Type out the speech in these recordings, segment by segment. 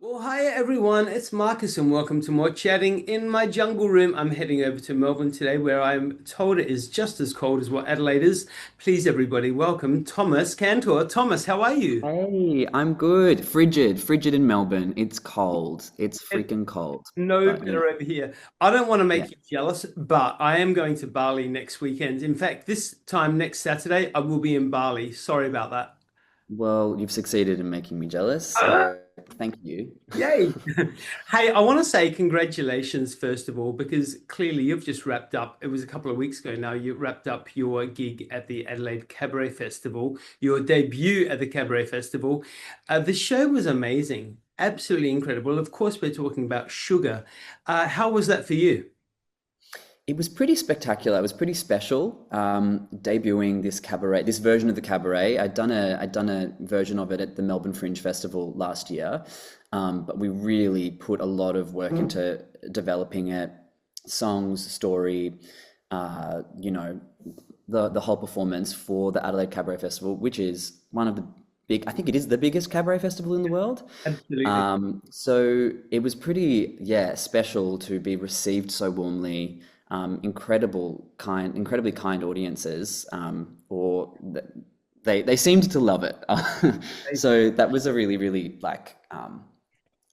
Well, hi everyone, it's Marcus and welcome to more chatting in my jungle room. I'm heading over to Melbourne today where I'm told it is just as cold as what Adelaide is. Please, everybody, welcome Tomáš Kantor. Thomas, how are you? Hey, I'm good. Frigid in Melbourne. It's cold. It's And freaking cold. no But better over here. I don't want to yeah. make you jealous, but I am going to Bali next weekend. In fact, this time next Saturday, I will be in Bali. Sorry about that. Well, you've succeeded in making me jealous, so thank you. Yay. Hey, I want to say congratulations, first of all, because clearly you've just wrapped up. It was a couple of weeks ago now. You wrapped up your gig at the Adelaide Cabaret Festival, your debut at the Cabaret Festival. The show was amazing, absolutely incredible. Of course, we're talking about Sugar. How was that for you? It was pretty spectacular. It was pretty special. Debuting this cabaret, this version of the cabaret. I'd done a version of it at the Melbourne Fringe Festival last year, but we really put a lot of work into developing it, songs, story, you know, the whole performance for the Adelaide Cabaret Festival, which is one of the big. I think it is the biggest cabaret festival in the world. Absolutely. So it was pretty, yeah, special to be received so warmly. Incredibly kind audiences, or they seemed to love it. So that was a really, really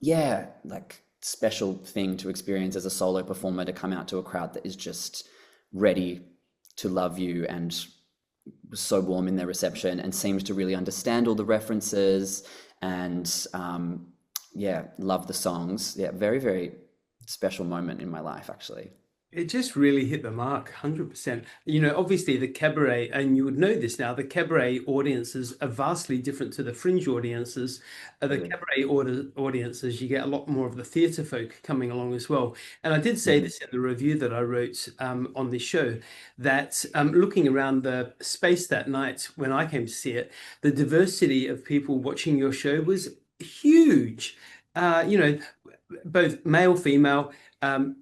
yeah, like special thing to experience as a solo performer to come out to a crowd that is just ready to love you and was so warm in their reception and seems to really understand all the references and yeah, love the songs. Yeah, very, very special moment in my life, actually. It just really hit the mark, 100%. You know, obviously the cabaret, and you would know this now, the cabaret audiences are vastly different to the fringe audiences. The Really. cabaret audiences, you get a lot more of the theatre folk coming along as well. And I did say Mhm. this in the review that I wrote on this show, that looking around the space that night when I came to see it, the diversity of people watching your show was huge. You know, both male, female,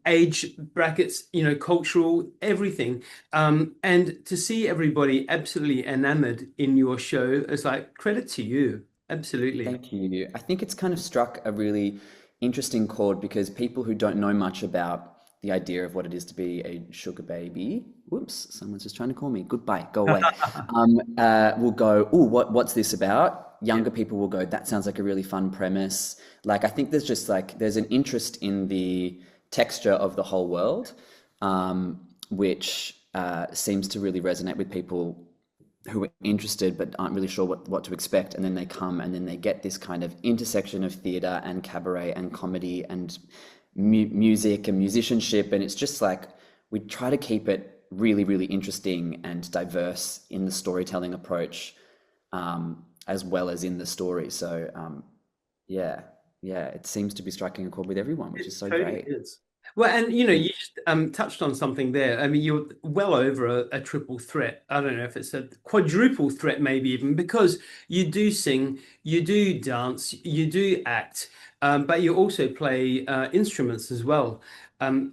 age brackets, you know, cultural, everything. And to see everybody absolutely enamored in your show is like credit to you. Absolutely. Thank you. I think it's kind of struck a really interesting chord because people who don't know much about the idea of what it is to be a sugar baby, whoops, someone's just trying to call me. Goodbye, go away. Will go, oh, what's this about? Yeah. Younger people will go, that sounds like a really fun premise. Like, I think there's just like, there's an interest in the texture of the whole world, which seems to really resonate with people who are interested but aren't really sure what to expect. And then they come and then they get this kind of intersection of theatre and cabaret and comedy and music and musicianship. And it's just like we try to keep it really, really interesting and diverse in the storytelling approach, as well as in the story. So yeah, yeah, it seems to be striking a chord with everyone, which It is so totally great. is. Well, and you know, Mm. you just touched on something there. I mean, you're well over a triple threat. I don't know if it's a quadruple threat, maybe even, because you do sing, you do dance, you do act, but you also play instruments as well,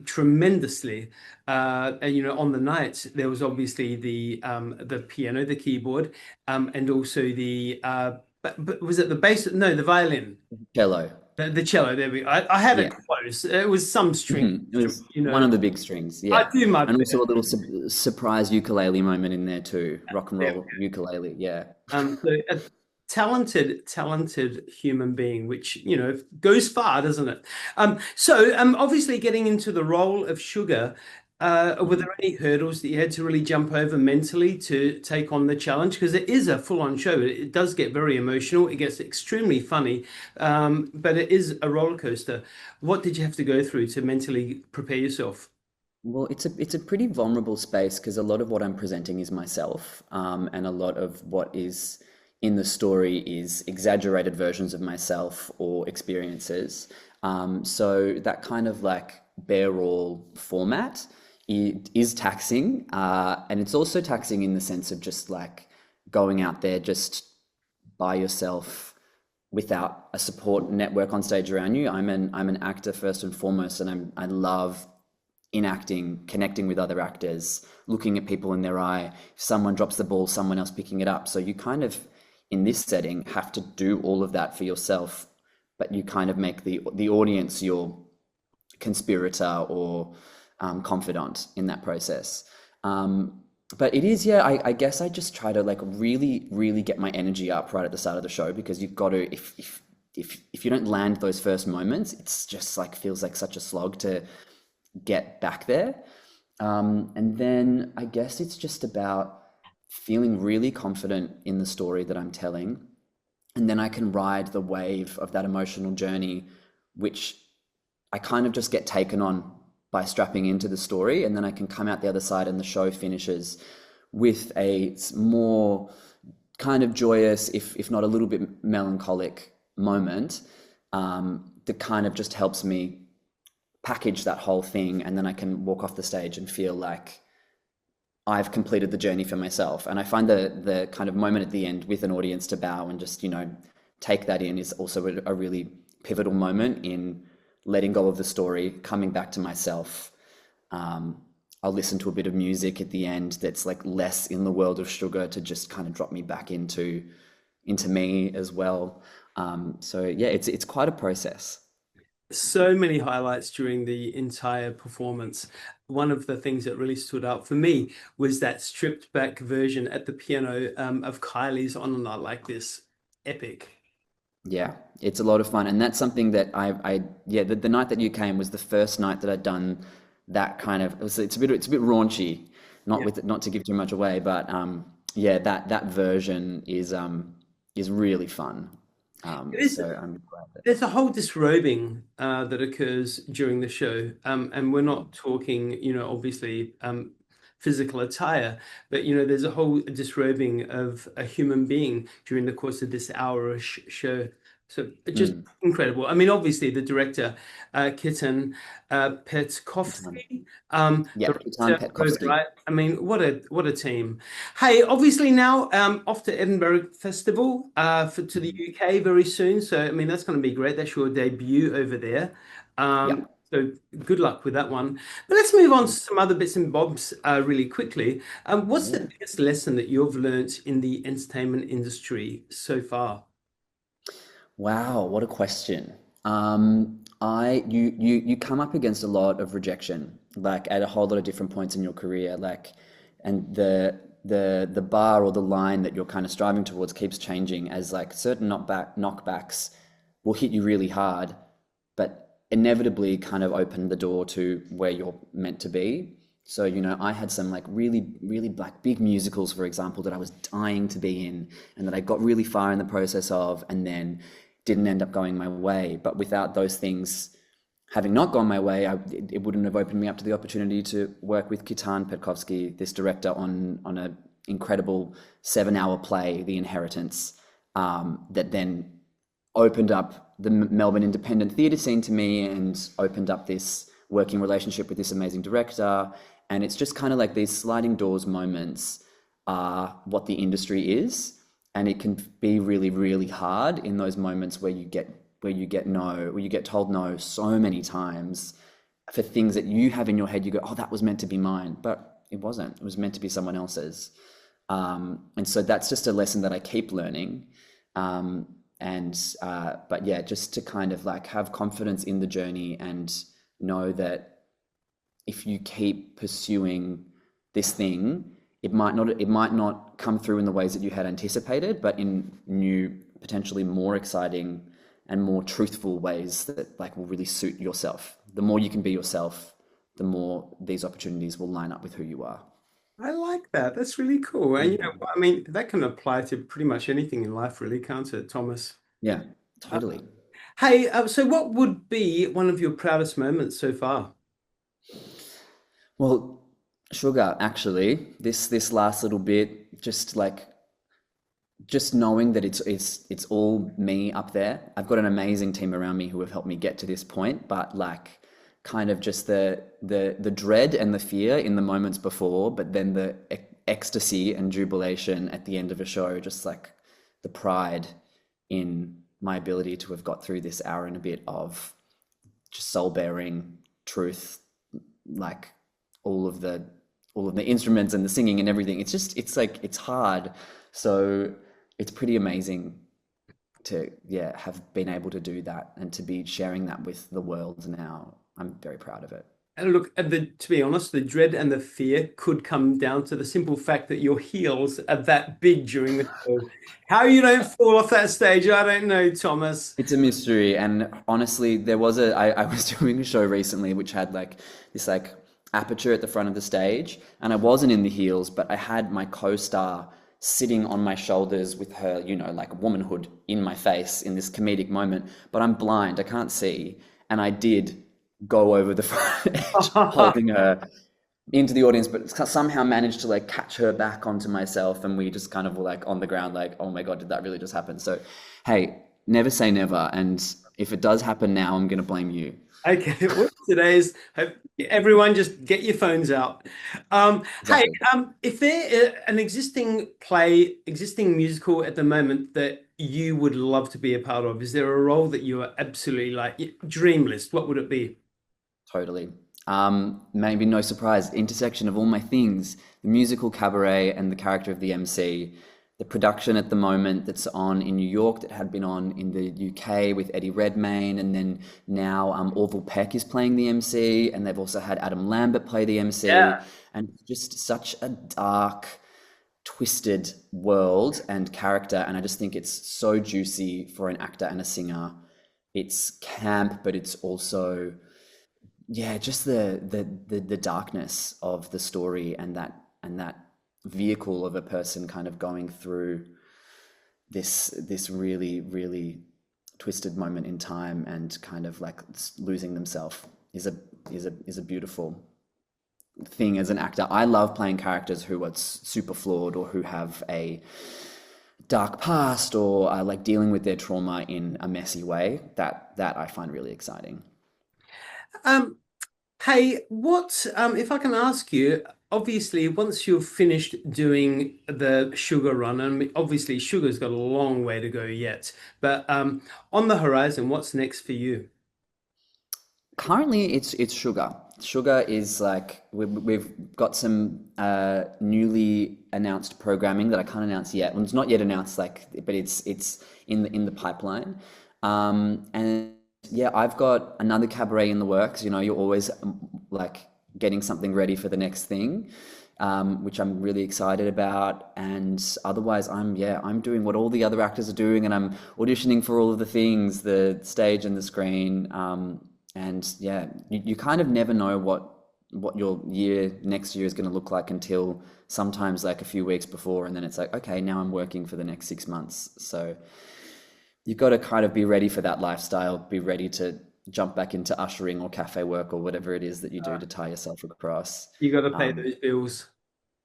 tremendously. And you know, on the night there was obviously the piano, the keyboard, and also but was it the bass? No, the violin. Cello. The cello, there we go. I had it Yeah. close. It was some string It instrument, was you one know. of the big strings, I yeah. do my And also best. a little surprise ukulele moment in there too. Rock and There we roll ukulele, yeah. So a talented human being, which, you know, goes far, doesn't it? Obviously getting into the role of Sugar, were Mhm. there any hurdles that you had to really jump over mentally to take on the challenge? Because it is a full-on show. It does get very emotional. It gets extremely funny, but it is a roller coaster. What did you have to go through to mentally prepare yourself? Well, it's a pretty vulnerable space because a lot of what I'm presenting is myself, and a lot of what is in the story is exaggerated versions of myself or experiences. So that kind of like bare raw format is taxing, and it's also taxing in the sense of just like going out there just by yourself without a support network on stage around you. I'm an actor first and foremost, and I love in acting, connecting with other actors, looking at people in their eye. If someone drops the ball, someone else picking it up. So you kind of, in this setting, have to do all of that for yourself but you kind of make the audience your conspirator or confidant in that process. But it is, yeah, I guess I just try to like really, really get my energy up right at the start of the show, because you've got to, if you don't land those first moments, it's just like feels like such a slog to get back there. And then I guess it's just about feeling really confident in the story that I'm telling. And then I can ride the wave of that emotional journey, which I kind of just get taken on by strapping into the story. And then I can come out the other side and the show finishes with a more kind of joyous, if not a little bit melancholic moment, that kind of just helps me package that whole thing. And then I can walk off the stage and feel like I've completed the journey for myself. And I find the kind of moment at the end with an audience to bow and just, take that in is also a really pivotal moment in letting go of the story, coming back to myself. I'll listen to a bit of music at the end that's like less in the world of sugar to just kind of drop me back into me as well. So yeah, it's quite a process. So many highlights during the entire performance. One of the things that really stood out for me was that stripped back version at the piano of Kylie's On a Night Like This. Epic. Yeah, it's a lot of fun. And that's something that the night that you came was the first night that I'd done that kind of, it's a bit raunchy, not to give too much away, but that version is really fun. So I'm glad There's a whole disrobing that occurs during the show, and we're not talking, obviously physical attire, but there's a whole disrobing of a human being during the course of this hour-ish show. So just incredible. I mean, obviously the director, Kitan Petkovski, Kitan Petkovski. right? I mean, what a team. Hey, obviously now off to Edinburgh Festival to the UK very soon. So I mean, that's going to be great. That's your debut over there. So good luck with that one. But let's move on to some other bits and bobs really quickly. What's the biggest lesson that you've learned in the entertainment industry so far? Wow, what a question. You come up against a lot of rejection, like at a whole lot of different points in your career, and the bar or the line that you're kind of striving towards keeps changing as like certain knockbacks will hit you really hard, but inevitably kind of open the door to where you're meant to be. So, I had some like really, really like big musicals, for example, that I was dying to be in and that I got really far in the process of, and then didn't end up going my way. But without those things having not gone my way, it wouldn't have opened me up to the opportunity to work with Kitan Petkovski, this director, on an incredible 7-hour play, The Inheritance, that then opened up the Melbourne independent theatre scene to me and opened up this working relationship with this amazing director. And it's just kind of like these sliding doors moments are what the industry is. And it can be really, really hard in those moments where you get told no so many times for things that you have in your head. You go, oh, that was meant to be mine, but it wasn't. It was meant to be someone else's. And so that's just a lesson that I keep learning. But yeah, just to kind of like have confidence in the journey and know that if you keep pursuing this thing, it might not come through in the ways that you had anticipated, but in new, potentially more exciting and more truthful ways that like will really suit yourself. The more you can be yourself, the more these opportunities will line up with who you are. I like that. That's really cool. And I mean, that can apply to pretty much anything in life, really, can't it, Thomas? Yeah, totally. Hey, so what would be one of your proudest moments so far? Well, sugar, actually, this last little bit, just knowing that it's all me up there. I've got an amazing team around me who have helped me get to this point, but like kind of just the dread and the fear in the moments before, but then the ecstasy and jubilation at the end of a show, just like the pride in my ability to have got through this hour and a bit of just soul bearing truth, like all of the instruments and the singing and everything. It's like, it's hard. So it's pretty amazing. have been able to do that and to be sharing that with the world now. I'm very proud of it. And look, to be honest, the dread and the fear could come down to the simple fact that your heels are that big during the show. How you don't fall off that stage, I don't know, Thomas. It's a mystery, and honestly, I was doing a show recently which had like this like aperture at the front of the stage, and I wasn't in the heels, but I had my co-star sitting on my shoulders with her, like womanhood in my face in this comedic moment, but I'm blind, I can't see, and I did go over the front edge holding her into the audience, but somehow managed to like catch her back onto myself, and we just kind of were like on the ground like, oh my God, did that really just happen? So hey, never say never, and if it does happen now, I'm going to blame you. Okay, well, everyone just get your phones out. Exactly. Hey, if there an existing musical at the moment that you would love to be a part of, is there a role that you are absolutely like dream list? What would it be? Totally. Maybe no surprise, intersection of all my things, the musical cabaret and the character of the MC, the production at the moment that's on in New York that had been on in the UK with Eddie Redmayne, and then now Orville Peck is playing the MC, and they've also had Adam Lambert play the MC, and just such a dark, twisted world and character, and I just think it's so juicy for an actor and a singer. It's camp, but it's also just the darkness of the story, and that vehicle of a person kind of going through this really, really twisted moment in time and kind of like losing themselves is a beautiful thing as an actor. I love playing characters who are super flawed or who have a dark past or are like dealing with their trauma in a messy way. That I find really exciting. Hey, if I can ask you, obviously, once you've finished doing the sugar run, and obviously sugar's got a long way to go yet, but on the horizon, what's next for you? Currently, it's sugar. Sugar is like we've got some newly announced programming that I can't announce yet. Well, it's not yet announced, but it's in the pipeline. And yeah, I've got another cabaret in the works. You're always like getting something ready for the next thing, which I'm really excited about. And otherwise, I'm doing what all the other actors are doing, and I'm auditioning for all of the things, the stage and the screen. And yeah, you kind of never know what your next year is going to look like until sometimes like a few weeks before, and then it's like, okay, now I'm working for the next 6 months. So you've got to kind of be ready for that lifestyle, be ready to jump back into ushering or cafe work or whatever it is that you do to tie yourself across. You got to pay those bills.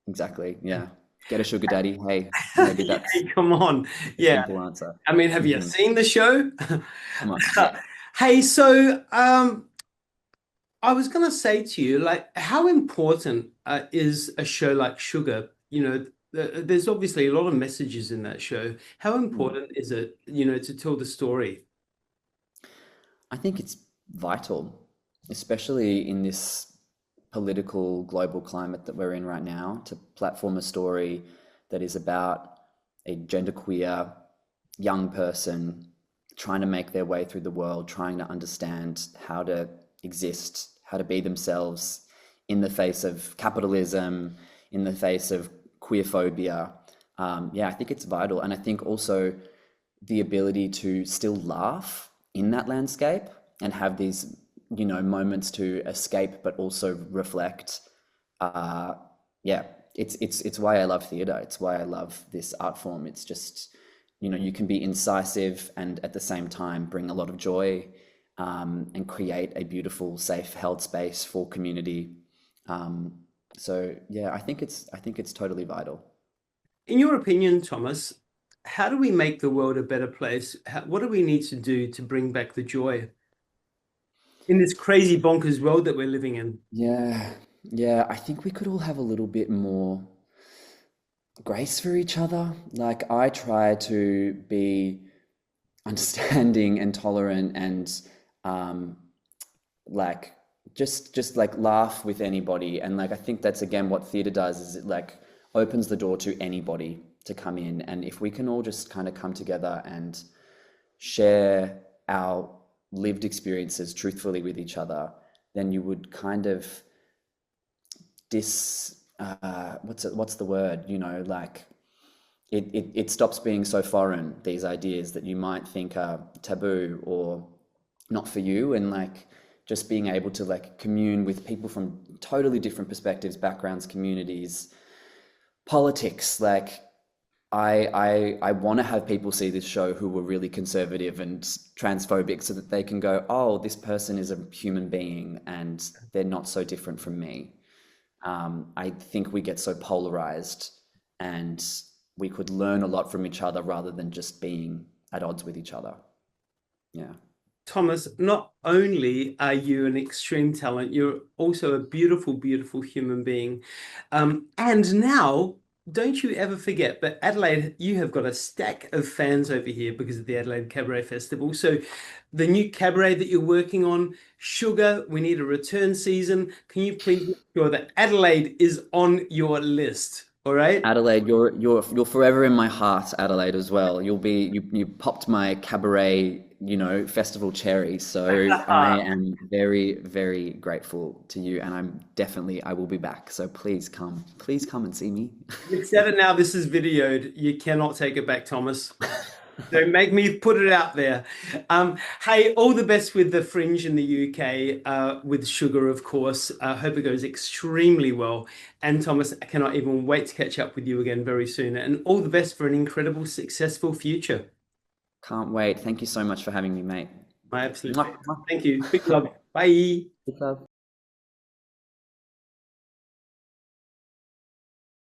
Exactly. Yeah. Get a sugar daddy. Hey, maybe that's Hey, come on. Yeah. simple answer. I mean, have you seen the show? Come on. Yeah. Hey, so I was going to say to you, like, how important is a show like Sugar? There's obviously a lot of messages in that show. How important is it, to tell the story? I think it's vital, especially in this political global climate that we're in right now, to platform a story that is about a genderqueer young person trying to make their way through the world, trying to understand how to exist, how to be themselves in the face of capitalism, in the face of queerphobia. I think it's vital. And I think also the ability to still laugh in that landscape and have these, moments to escape, but also reflect. It's why I love theatre. It's why I love this art form. It's just, you can be incisive and at the same time bring a lot of joy, and create a beautiful, safe, held space for community. I think it's totally vital. In your opinion, Thomas, how do we make the world a better place? What do we need to do to bring back the joy in this crazy bonkers world that we're living in? Yeah, I think we could all have a little bit more grace for each other. Like, I try to be understanding and tolerant and like just like laugh with anybody. And like, I think that's again what theatre does, is it like opens the door to anybody to come in. And if we can all just kind of come together and share our lived experiences truthfully with each other, then you would kind of what's the word? You know, like it stops being so foreign, these ideas that you might think are taboo or not for you, and like just being able to like commune with people from totally different perspectives, backgrounds, communities, politics. Like I want to have people see this show who were really conservative and transphobic so that they can go, oh, this person is a human being and they're not so different from me. I think we get so polarized, and we could learn a lot from each other rather than just being at odds with each other. Yeah. Thomas, not only are you an extreme talent, you're also a beautiful, beautiful human being. And now, don't you ever forget, but Adelaide, you have got a stack of fans over here because of the Adelaide Cabaret Festival. So the new cabaret that you're working on, Sugar, we need a return season. Can you please make sure that Adelaide is on your list? All right. Adelaide, you're forever in my heart, Adelaide, as well. You popped my cabaret, you know, festival cherry. So I am very, very grateful to you, and I will be back. So please come and see me. It's seven now. This is videoed. You cannot take it back, Thomas. Don't make me put it out there. Hey, all the best with the Fringe in the UK, with Sugar, of course. I hope it goes extremely well. And Thomas, I cannot even wait to catch up with you again very soon. And all the best for an incredible, successful future. Can't wait. Thank you so much for having me, mate. My absolute Mwah, pleasure. mwah. Thank you. Big love. Bye. Good love.